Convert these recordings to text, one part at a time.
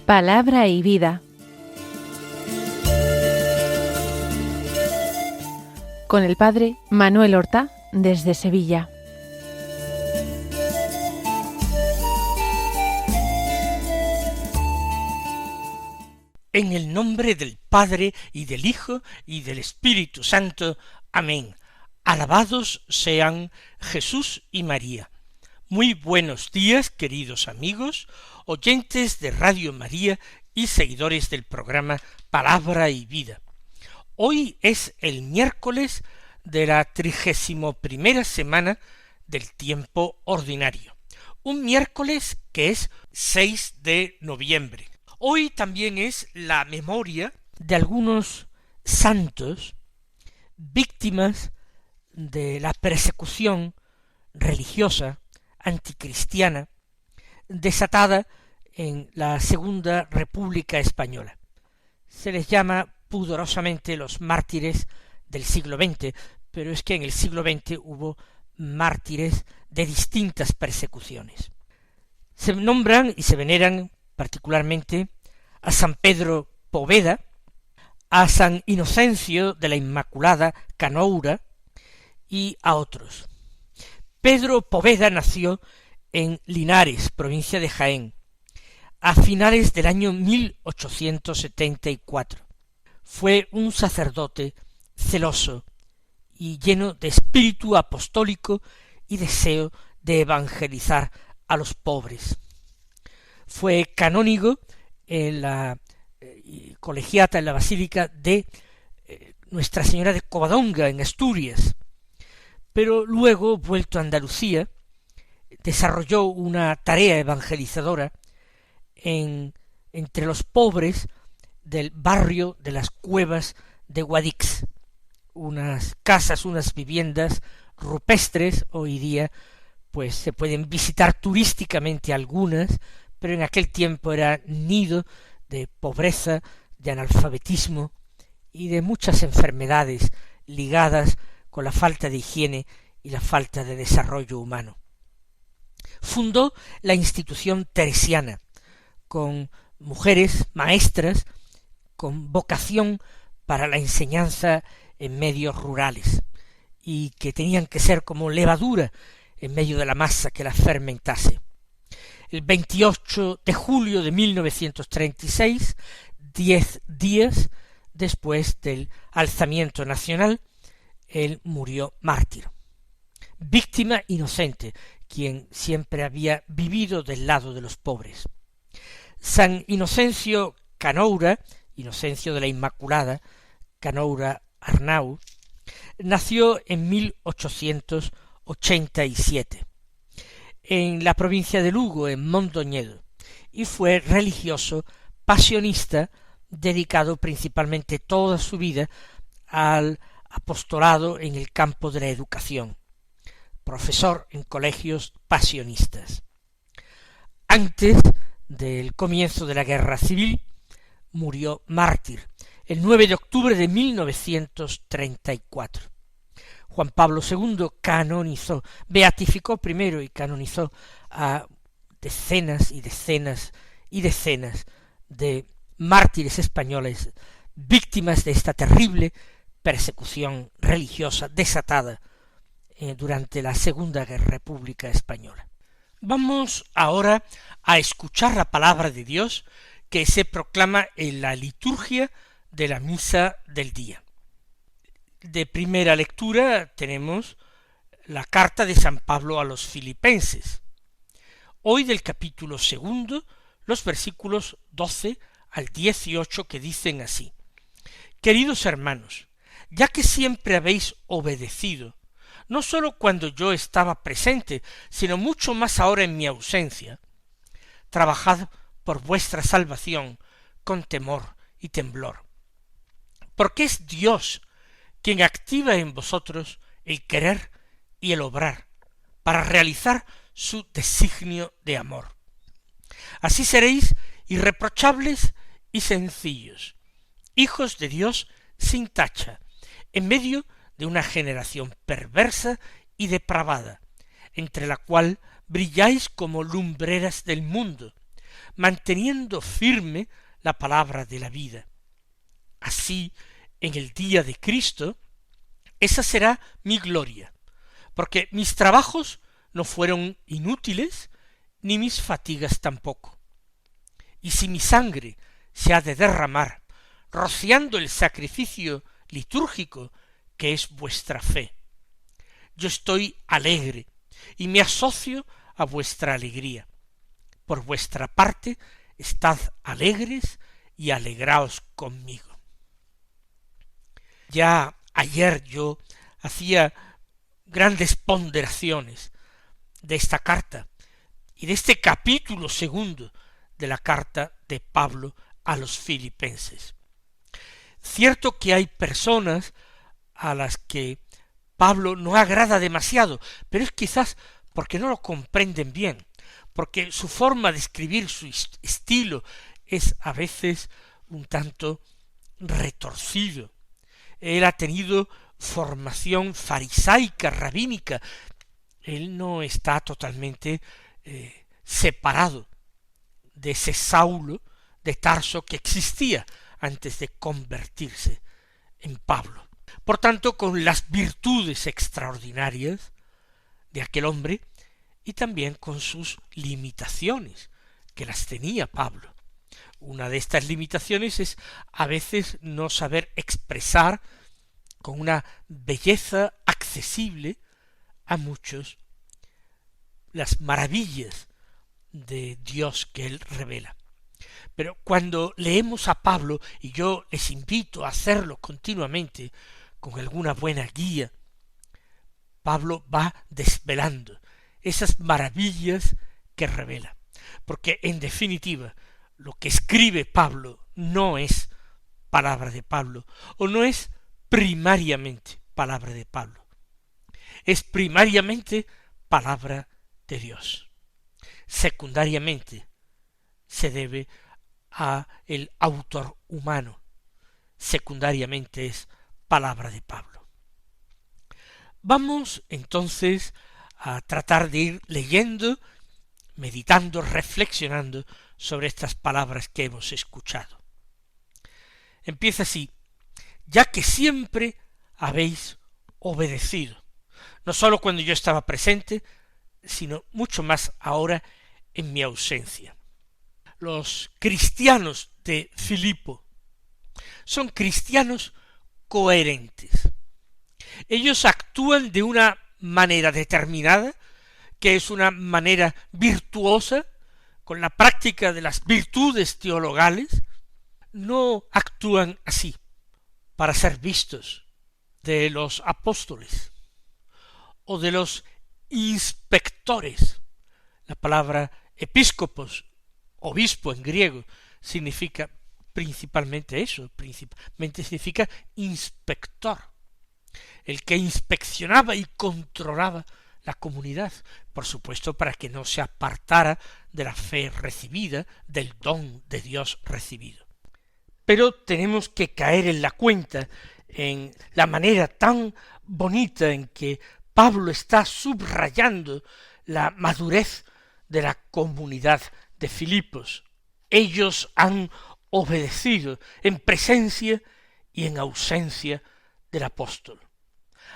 Palabra y vida. Con el padre Manuel Horta, desde Sevilla. En el nombre del Padre, y del Hijo, y del Espíritu Santo. Amén. Alabados sean Jesús y María. Muy buenos días, queridos amigos, oyentes de Radio María y seguidores del programa Palabra y Vida. Hoy es el miércoles de la 31ª semana del tiempo ordinario. Un miércoles que es 6 de noviembre. Hoy también es la memoria de algunos santos víctimas de la persecución religiosa anticristiana desatada en la Segunda República Española. Se les llama pudorosamente los mártires del siglo XX, pero es que en el siglo XX hubo mártires de distintas persecuciones. Se nombran y se veneran particularmente a San Pedro Poveda, a San Inocencio de la Inmaculada Canoura y a otros. Pedro Poveda nació en Linares, provincia de Jaén, a finales del año 1874. Fue un sacerdote celoso y lleno de espíritu apostólico y deseo de evangelizar a los pobres. Fue canónigo en la colegiata, en la Basílica de Nuestra Señora de Covadonga, en Asturias, pero luego, vuelto a Andalucía, desarrolló una tarea evangelizadora entre los pobres del barrio de las Cuevas de Guadix, unas casas, unas viviendas rupestres. Hoy día pues se pueden visitar turísticamente algunas, pero en aquel tiempo era nido de pobreza, de analfabetismo y de muchas enfermedades ligadas con la falta de higiene y la falta de desarrollo humano. Fundó la institución teresiana, con mujeres maestras con vocación para la enseñanza en medios rurales, y que tenían que ser como levadura en medio de la masa que la fermentase. El 28 de julio de 1936, 10 días después del alzamiento nacional, él murió mártir. Víctima inocente, quien siempre había vivido del lado de los pobres. San Inocencio Canoura, Inocencio de la Inmaculada, Canoura Arnau, nació en 1887 en la provincia de Lugo, en Mondoñedo, y fue religioso pasionista, dedicado principalmente toda su vida al apostolado en el campo de la educación, profesor en colegios pasionistas. Antes del comienzo de la Guerra Civil, murió mártir el 9 de octubre de 1934. Juan Pablo II canonizó, beatificó primero y canonizó a decenas y decenas y decenas de mártires españoles, víctimas de esta terrible persecución religiosa desatada durante la Segunda República Española. Vamos ahora a escuchar la palabra de Dios que se proclama en la liturgia de la misa del día. De primera lectura tenemos la carta de San Pablo a los Filipenses. Hoy del capítulo 2, los versículos 12 al 18, que dicen así: Queridos hermanos, ya que siempre habéis obedecido, no sólo cuando yo estaba presente, sino mucho más ahora en mi ausencia, trabajad por vuestra salvación con temor y temblor. Porque es Dios quien activa en vosotros el querer y el obrar, para realizar su designio de amor. Así seréis irreprochables y sencillos, hijos de Dios sin tacha, en medio de una generación perversa y depravada, entre la cual brilláis como lumbreras del mundo, manteniendo firme la palabra de la vida. Así, en el día de Cristo, esa será mi gloria, porque mis trabajos no fueron inútiles, ni mis fatigas tampoco. Y si mi sangre se ha de derramar, rociando el sacrificio litúrgico que es vuestra fe, yo estoy alegre y me asocio a vuestra alegría. Por vuestra parte, estad alegres y alegraos conmigo. Ya ayer yo hacía grandes ponderaciones de esta carta y de este capítulo segundo de la carta de Pablo a los filipenses. Cierto que hay personas a las que Pablo no agrada demasiado, pero es quizás porque no lo comprenden bien, porque su forma de escribir, su estilo, es a veces un tanto retorcido. Él ha tenido formación farisaica, rabínica. Él no está totalmente separado de ese Saulo de Tarso que existía antes de convertirse en Pablo. Por tanto, con las virtudes extraordinarias de aquel hombre y también con sus limitaciones, que las tenía Pablo. Una de estas limitaciones es a veces no saber expresar con una belleza accesible a muchos las maravillas de Dios que él revela. Pero cuando leemos a Pablo, y yo les invito a hacerlo continuamente con alguna buena guía, Pablo va desvelando esas maravillas que revela, porque en definitiva lo que escribe Pablo no es palabra de Pablo, o no es primariamente palabra de Pablo, es primariamente palabra de Dios. Secundariamente se debe a el autor humano, secundariamente es palabra de Pablo. Vamos entonces a tratar de ir leyendo, meditando, reflexionando sobre estas palabras que hemos escuchado. Empieza así: ya que siempre habéis obedecido, no sólo cuando yo estaba presente, sino mucho más ahora en mi ausencia. Los cristianos de Filipo son cristianos coherentes. Ellos actúan de una manera determinada, que es una manera virtuosa, con la práctica de las virtudes teologales. No actúan así para ser vistos de los apóstoles o de los inspectores. La palabra episcopos, obispo en griego, significa principalmente eso, principalmente significa inspector, el que inspeccionaba y controlaba la comunidad, por supuesto para que no se apartara de la fe recibida, del don de Dios recibido. Pero tenemos que caer en la cuenta, en la manera tan bonita en que Pablo está subrayando la madurez de la comunidad de Filipos. Ellos han obedecido en presencia y en ausencia del apóstol.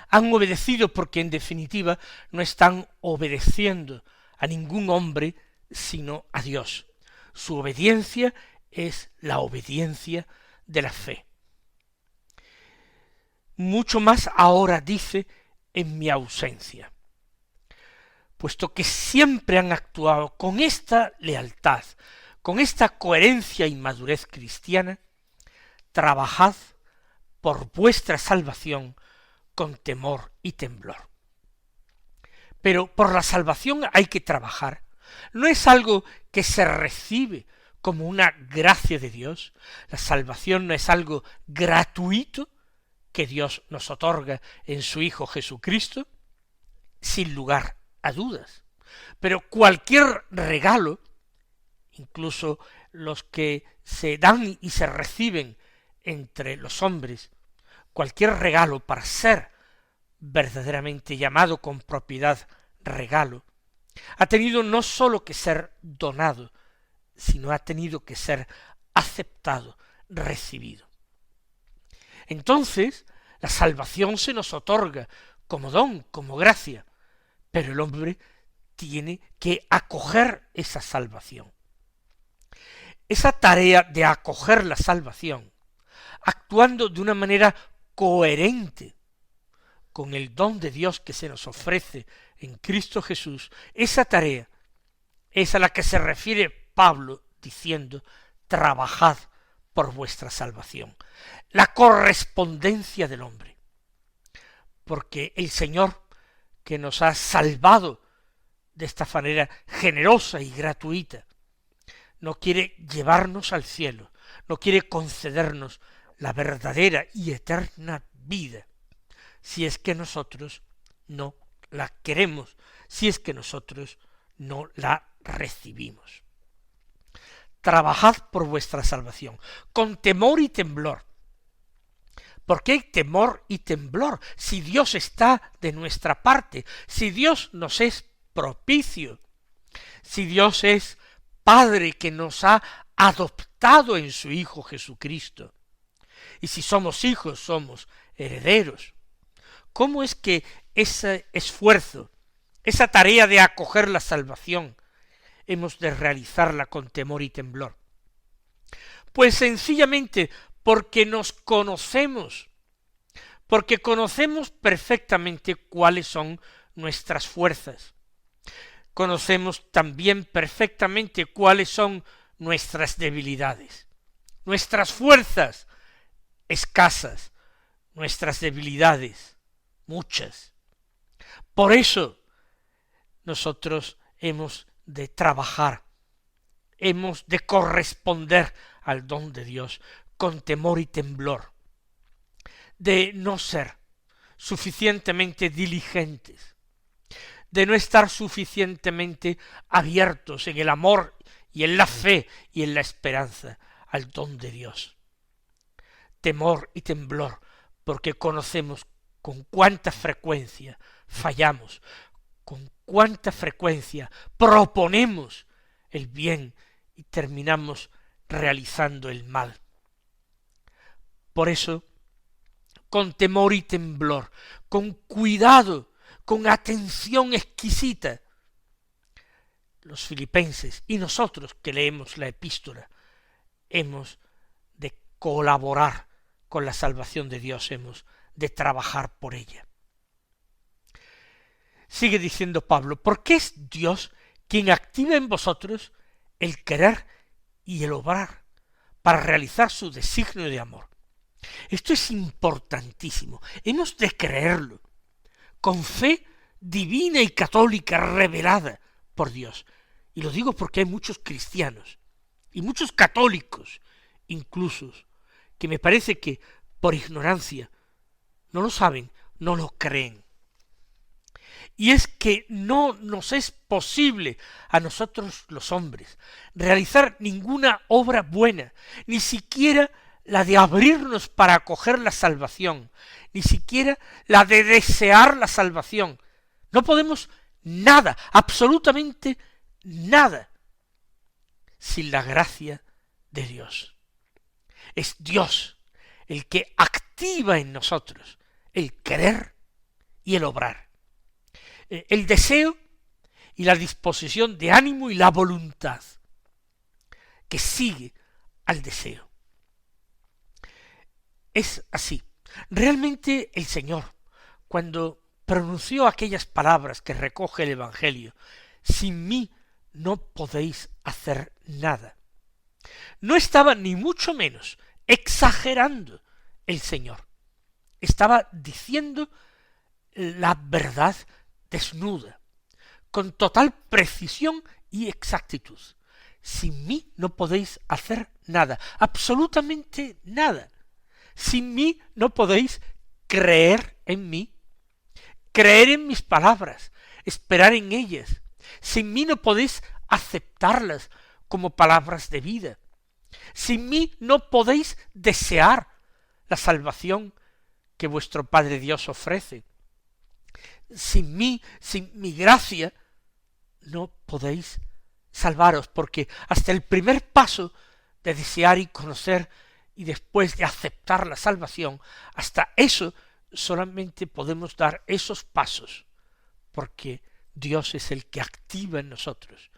Han obedecido porque en definitiva no están obedeciendo a ningún hombre sino a Dios. Su obediencia es la obediencia de la fe. Mucho más ahora dice en mi ausencia, puesto que siempre han actuado con esta lealtad, con esta coherencia y madurez cristiana, trabajad por vuestra salvación con temor y temblor. Pero por la salvación hay que trabajar. No es algo que se recibe como una gracia de Dios. La salvación no es algo gratuito que Dios nos otorga en su Hijo Jesucristo, sin lugar a dudas. Pero cualquier regalo, incluso los que se dan y se reciben entre los hombres cualquier regalo para ser verdaderamente llamado con propiedad regalo, ha tenido no sólo que ser donado, sino ha tenido que ser aceptado, recibido. Entonces, la salvación se nos otorga como don, como gracia, pero el hombre tiene que acoger esa salvación. Esa tarea de acoger la salvación, actuando de una manera coherente con el don de Dios que se nos ofrece en Cristo Jesús, esa tarea es a la que se refiere Pablo diciendo: trabajad por vuestra salvación. La correspondencia del hombre. Porque el Señor, que nos ha salvado de esta manera generosa y gratuita, no quiere llevarnos al cielo, no quiere concedernos la verdadera y eterna vida, si es que nosotros no la queremos, si es que nosotros no la recibimos. Trabajad por vuestra salvación, con temor y temblor. ¿Por qué temor y temblor? Si Dios está de nuestra parte, si Dios nos es propicio, si Dios es Padre que nos ha adoptado en su Hijo Jesucristo, y si somos hijos, somos herederos. ¿Cómo es que ese esfuerzo, esa tarea de acoger la salvación, hemos de realizarla con temor y temblor? Pues sencillamente porque nos conocemos, porque conocemos perfectamente cuáles son nuestras fuerzas. Conocemos también perfectamente cuáles son nuestras debilidades. Nuestras fuerzas escasas, nuestras debilidades muchas. Por eso nosotros hemos de trabajar, hemos de corresponder al don de Dios con temor y temblor, de no ser suficientemente diligentes, de no estar suficientemente abiertos en el amor y en la fe y en la esperanza al don de Dios. Temor y temblor, porque conocemos con cuánta frecuencia fallamos, con cuánta frecuencia proponemos el bien y terminamos realizando el mal. Por eso, con temor y temblor, con cuidado, con atención exquisita, los filipenses y nosotros que leemos la epístola hemos de colaborar con la salvación de Dios, hemos de trabajar por ella. Sigue diciendo Pablo: porque es Dios quien activa en vosotros el querer y el obrar para realizar su designio de amor. Esto es importantísimo, hemos de creerlo, con fe divina y católica revelada por Dios. Y lo digo porque hay muchos cristianos, y muchos católicos incluso, que me parece que por ignorancia no lo saben, no lo creen. Y es que no nos es posible a nosotros los hombres realizar ninguna obra buena, ni siquiera la de abrirnos para acoger la salvación, ni siquiera la de desear la salvación. No podemos nada, absolutamente nada, sin la gracia de Dios. Es Dios el que activa en nosotros el querer y el obrar, el deseo y la disposición de ánimo y la voluntad que sigue al deseo. Es así. Realmente el Señor, cuando pronunció aquellas palabras que recoge el Evangelio: sin mí no podéis hacer nada, no estaba ni mucho menos exagerando el Señor. Estaba diciendo la verdad desnuda, con total precisión y exactitud. Sin mí no podéis hacer nada, absolutamente nada. Sin mí no podéis creer en mí, creer en mis palabras, esperar en ellas. Sin mí no podéis aceptarlas como palabras de vida. Sin mí no podéis desear la salvación que vuestro Padre Dios ofrece. Sin mí, sin mi gracia, no podéis salvaros, porque hasta el primer paso de desear y conocer y después de aceptar la salvación, hasta eso solamente podemos dar esos pasos, porque Dios es el que activa en nosotros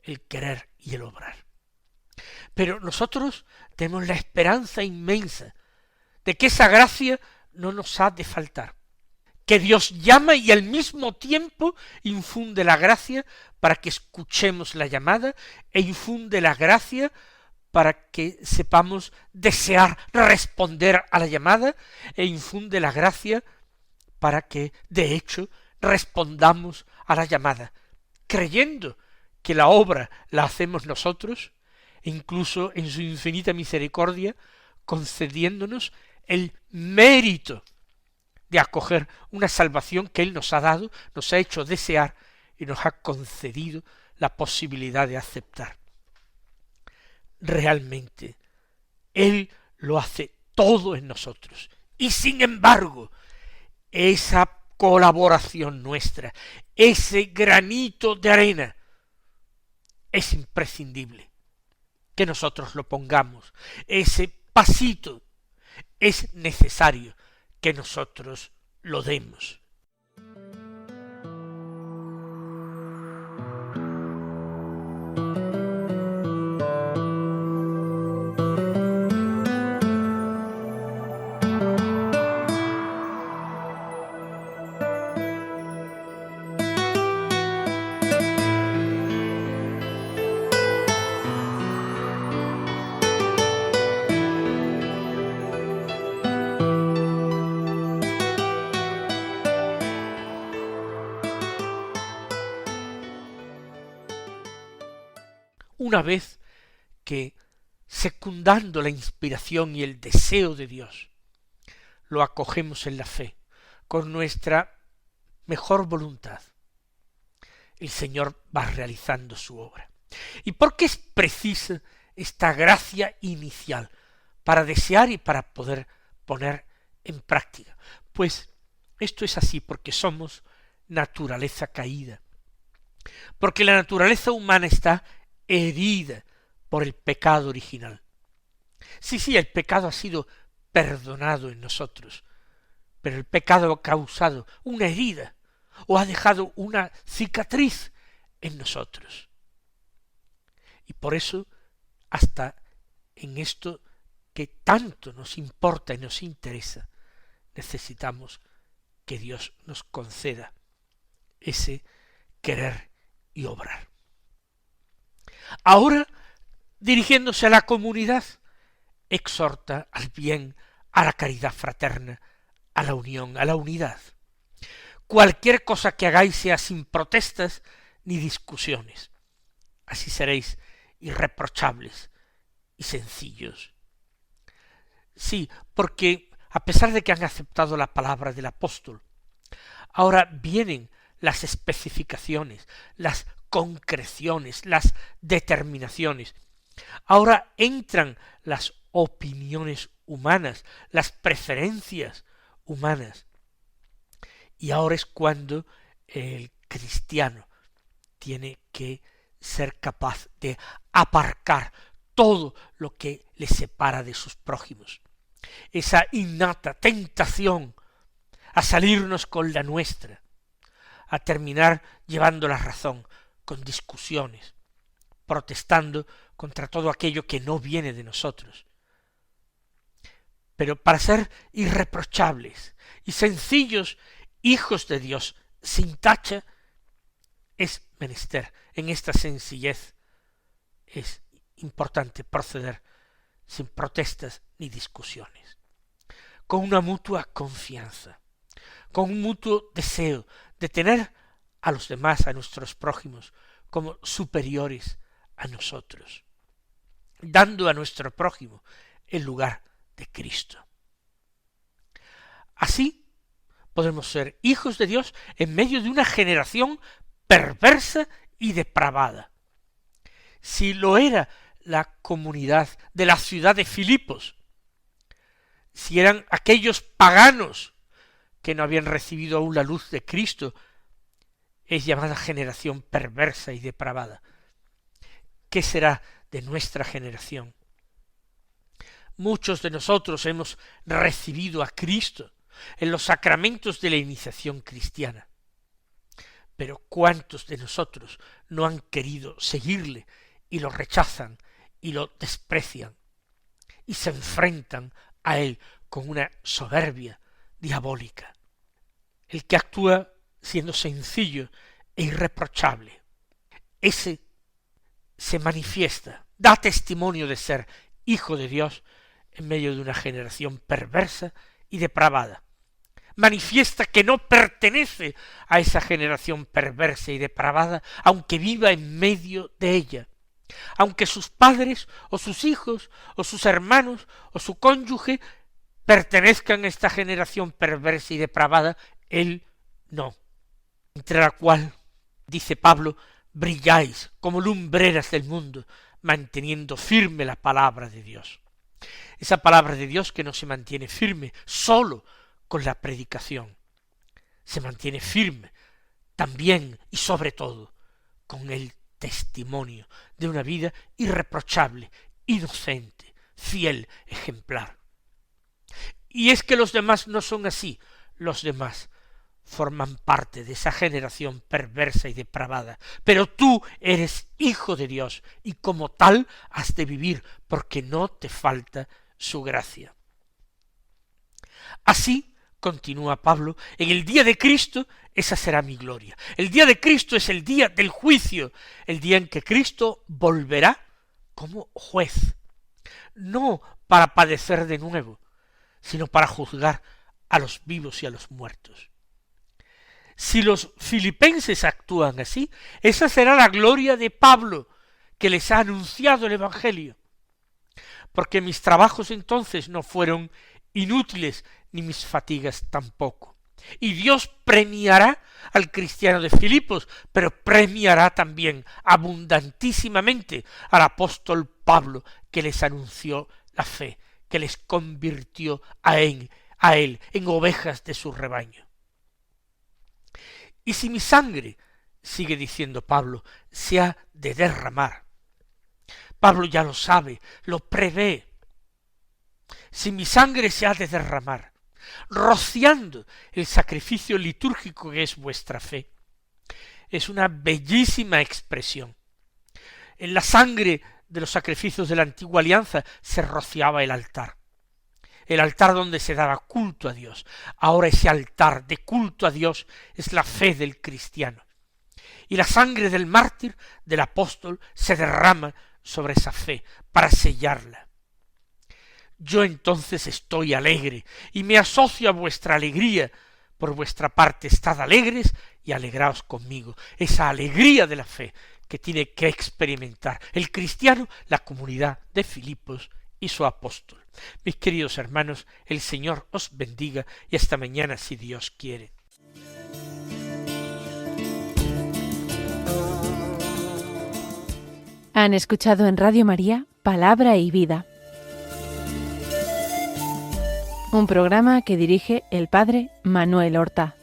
el querer y el obrar. Pero nosotros tenemos la esperanza inmensa de que esa gracia no nos ha de faltar, que Dios llama y al mismo tiempo infunde la gracia para que escuchemos la llamada e infunde la gracia para que sepamos desear responder a la llamada e infunde la gracia para que, de hecho, respondamos a la llamada, creyendo que la obra la hacemos nosotros, e incluso en su infinita misericordia, concediéndonos el mérito de acoger una salvación que Él nos ha dado, nos ha hecho desear y nos ha concedido la posibilidad de aceptar. Realmente, Él lo hace todo en nosotros. Y sin embargo, esa colaboración nuestra, ese granito de arena, es imprescindible que nosotros lo pongamos. Ese pasito es necesario que nosotros lo demos. Una vez que, secundando la inspiración y el deseo de Dios, lo acogemos en la fe, con nuestra mejor voluntad, el Señor va realizando su obra. ¿Y por qué es precisa esta gracia inicial para desear y para poder poner en práctica? Pues esto es así porque somos naturaleza caída, porque la naturaleza humana está herida por el pecado original. Sí, el pecado ha sido perdonado en nosotros, pero el pecado ha causado una herida o ha dejado una cicatriz en nosotros. Y por eso, hasta en esto que tanto nos importa y nos interesa, necesitamos que Dios nos conceda ese querer y obrar. Ahora, dirigiéndose a la comunidad, exhorta al bien, a la caridad fraterna, a la unión, a la unidad. Cualquier cosa que hagáis sea sin protestas ni discusiones. Así seréis irreprochables y sencillos. Sí, porque a pesar de que han aceptado la palabra del apóstol, ahora vienen las especificaciones, las concreciones, las determinaciones. Ahora entran las opiniones humanas, las preferencias humanas. Y ahora es cuando el cristiano tiene que ser capaz de aparcar todo lo que le separa de sus prójimos. Esa innata tentación a salirnos con la nuestra, a terminar llevando la razón con discusiones, protestando contra todo aquello que no viene de nosotros. Pero para ser irreprochables y sencillos hijos de Dios, sin tacha, es menester, en esta sencillez, es importante proceder sin protestas ni discusiones, con una mutua confianza, con un mutuo deseo de tener a los demás, a nuestros prójimos, como superiores a nosotros, dando a nuestro prójimo el lugar de Cristo. Así podemos ser hijos de Dios en medio de una generación perversa y depravada. Si lo era la comunidad de la ciudad de Filipos, si eran aquellos paganos que no habían recibido aún la luz de Cristo, es llamada generación perversa y depravada. ¿Qué será de nuestra generación? Muchos de nosotros hemos recibido a Cristo en los sacramentos de la iniciación cristiana, pero ¿cuántos de nosotros no han querido seguirle y lo rechazan y lo desprecian y se enfrentan a él con una soberbia diabólica? El que actúa siendo sencillo e irreprochable, ese se manifiesta, da testimonio de ser hijo de Dios en medio de una generación perversa y depravada. Manifiesta que no pertenece a esa generación perversa y depravada, aunque viva en medio de ella. Aunque sus padres, o sus hijos, o sus hermanos, o su cónyuge pertenezcan a esta generación perversa y depravada, él no. Entre la cual, dice Pablo, brilláis como lumbreras del mundo, manteniendo firme la palabra de Dios. Esa palabra de Dios que no se mantiene firme solo con la predicación, se mantiene firme también y sobre todo con el testimonio de una vida irreprochable, inocente, fiel, ejemplar. Y es que los demás no son así, los demás forman parte de esa generación perversa y depravada, pero tú eres hijo de Dios y como tal has de vivir porque no te falta su gracia. Así, continúa Pablo, en el día de Cristo esa será mi gloria. El día de Cristo es el día del juicio, el día en que Cristo volverá como juez, no para padecer de nuevo, sino para juzgar a los vivos y a los muertos. Si los filipenses actúan así, esa será la gloria de Pablo, que les ha anunciado el Evangelio. Porque mis trabajos entonces no fueron inútiles, ni mis fatigas tampoco. Y Dios premiará al cristiano de Filipos, pero premiará también abundantísimamente al apóstol Pablo, que les anunció la fe, que les convirtió a él en ovejas de su rebaño. Y si mi sangre, sigue diciendo Pablo, se ha de derramar, Pablo ya lo sabe, lo prevé, si mi sangre se ha de derramar, rociando el sacrificio litúrgico que es vuestra fe, es una bellísima expresión. En la sangre de los sacrificios de la antigua alianza se rociaba el altar donde se daba culto a Dios. Ahora ese altar de culto a Dios es la fe del cristiano. Y la sangre del mártir, del apóstol, se derrama sobre esa fe para sellarla. Yo entonces estoy alegre y me asocio a vuestra alegría. Por vuestra parte, estad alegres y alegraos conmigo. Esa alegría de la fe que tiene que experimentar el cristiano, la comunidad de Filipos y su apóstol. Mis queridos hermanos, el Señor os bendiga y hasta mañana si Dios quiere. Han escuchado en Radio María Palabra y Vida, un programa que dirige el Padre Manuel Horta.